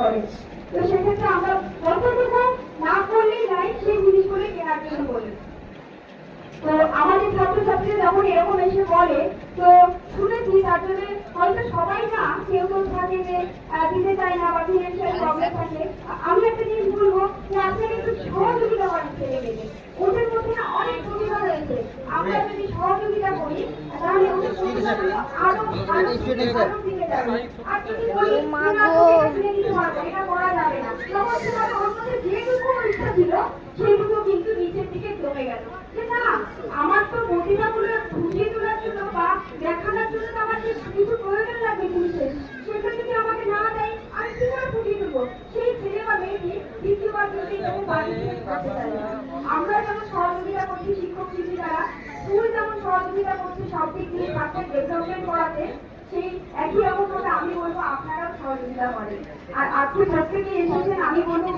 করে। তো সেক্ষেত্রে আমরা যতটুকু না করলেই নাই সেই জিনিসগুলো কেনার জন্য বলি। তো আমাদের ছাত্রছাত্রীরা যখন এরকম এসে বলে, তো শুনেছি তার হয়তো সবাই না, কেউ কেউ থাকে যে দিতে চায় না বা ফিনান্সিয়াল প্রবলেম থাকে। আমি একটা জিনিস বলবো যে আপনাকে একটু সহযোগিতা করেন ছেলে মেয়েদের, ওদের মধ্যে না অনেক প্রতিভা রয়েছে। আমরা যদি সহযোগিতা করি তাহলে ওদের প্রতিভাগুলো আরো দিকে যাবে। আর যদি বলি এটা করা যাবে না, তখন তোমাদের অন্যদের যেটুকু ইচ্ছা ছিল সেটুকু কিন্তু নিচের দিকে জমে গেল। যে না, আমার তো প্রতিভাগুলো ফুটিয়ে তোলার জন্য বা দেখানোর জন্য আমার যে কিছু প্রয়োজন লাগবে জিনিসের, সেটা যদি আমাকে না দেয় আমি কি করে ফুটিয়ে তুলবো? সেই ছেলে বা মেয়েটি দ্বিতীয়বার যদি এটাকে পার্টিসিপেট করতে চাই। আমরা যেমন সহযোগিতা করছি শিক্ষক শিক্ষিকারা, স্কুল যেমন সহযোগিতা করছে সব দিক দিয়ে ছাত্রের ডেভেলপমেন্ট করাতে, সেই একই রকম ভাবে আমি বলবো আপনারাও সহযোগিতা করেন। আর আজকে প্রত্যেকে এসেছেন, আমি বলবো